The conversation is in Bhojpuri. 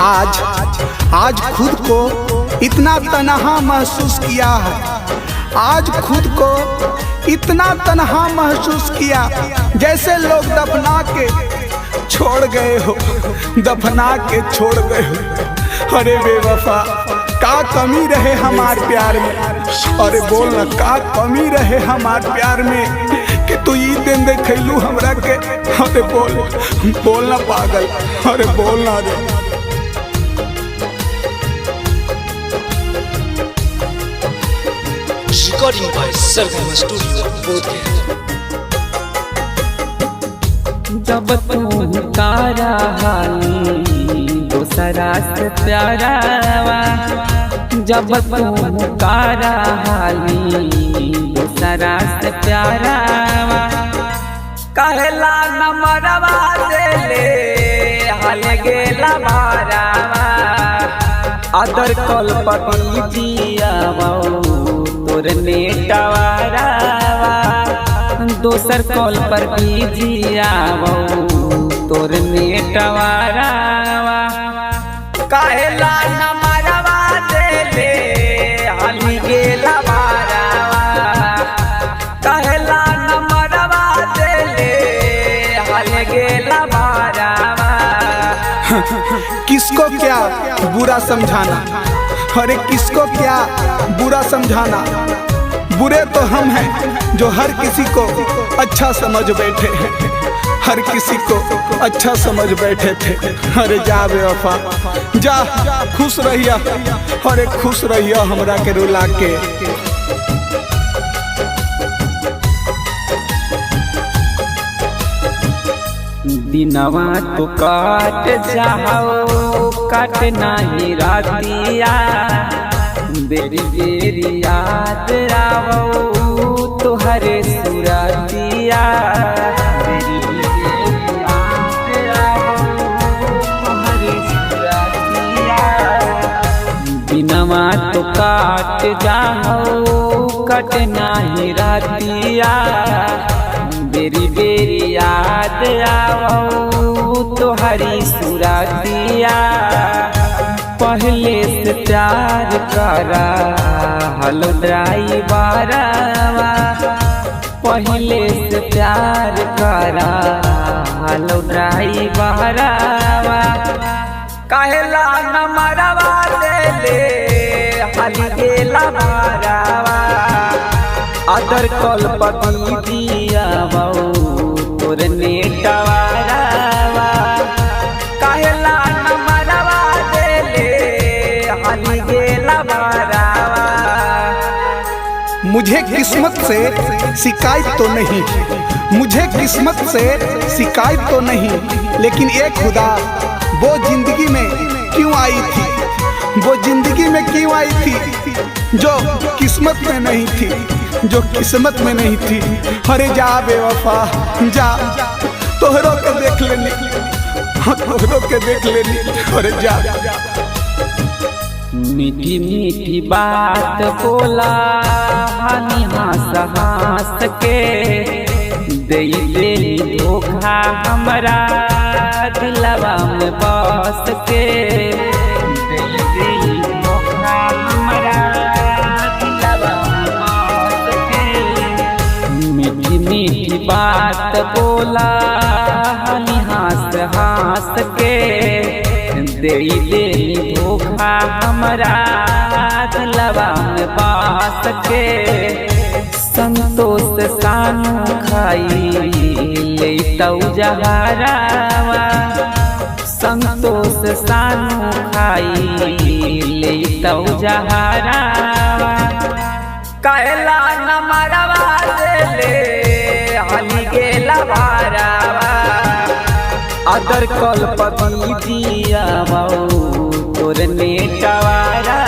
आज खुद को इतना तन्हा महसूस किया है। आज खुद को इतना तन्हा महसूस किया जैसे लोग दफना के छोड़ गए हो, दफना के छोड़ गए हो। अरे बेवफा का कमी रहे हमार प्यार में, अरे बोलना का कमी रहे हमार प्यार में कि तू ई दिन देखलू हमरा के। अरे बोलना पागल, अरे बोलना रे। Recording by Sargama Studio, Bodhgaya। जब तू तारा हाली दूसरा से प्यारा वा, जब तू तारा हाली दूसरा से प्यारा वा, कहला नमरवा दे ले हाल गेला मारावा। अदर कल पति जियावा तोर नेटवारावा, दोसर कॉल पर बीजियावो तोर नेटवारावा। कहला नमरवा दे ले हाली गेला मारावा, कहला नमरवा दे ले हाल गेला मारावा। किसको क्या बुरा समझाना, अरे किसको क्या बुरा समझाना। बुरे तो हम हैं जो हर किसी को अच्छा समझ बैठे हैं, हर किसी को अच्छा समझ बैठे थे। अरे जा बेवफा जा, खुश रहिया, अरे खुश रहिया हमरा के रुला के। दिनवा तो काट जाओ काट नहीं रातिया, बेरी बेरी याद आवो तुहरे सुरतिया। बेरी बेरी याद आवो तुहरे सुरतिया। दिनवा तो काट जाओ काट नहीं रातिया, बेरी बेरी याद आवो तुहरी सुरतिया। पहले से प्यार करा हलो ड्राइवरवा, पहले से प्यार करा हलो ड्राइवरवा। कहला नमरवा दे ले हाली गेला मारावा, अदर कल पति दियावो तोर नेटवारावा। कहला नमरवा दे ले हाली गेला मारावा। मुझे किस्मत से शिकायत तो नहीं, मुझे किस्मत से शिकायत तो नहीं, लेकिन एक खुदा वो जिंदगी में क्यों आई थी, वो जिंदगी में क्यों आई थी जो किस्मत में नहीं थी, जो किस्मत में नहीं थी। अरे जा बेवफा जा, तोहरों के देख लेनी, तोहरों के देख लेनी। अरे जा। मीठी मीठी बात बोला हानि हंस हंस के, दे दे धोखा हमरा दिलवा में बस के। दे दे धोखा हमरा दिलवा में बस के। मीठी मीठी बात बोला हानि हंस हंस के, दे दे धोखा हमरा दिलवा में बस के। संतोष सानू खाई ले तौ जहरावा, संतोष सानू खाई ले तौ जहरावा। कहला नमरवा दे ले हाली गेला मारावा, अदर कल पति दियावो तोर नेटवारा।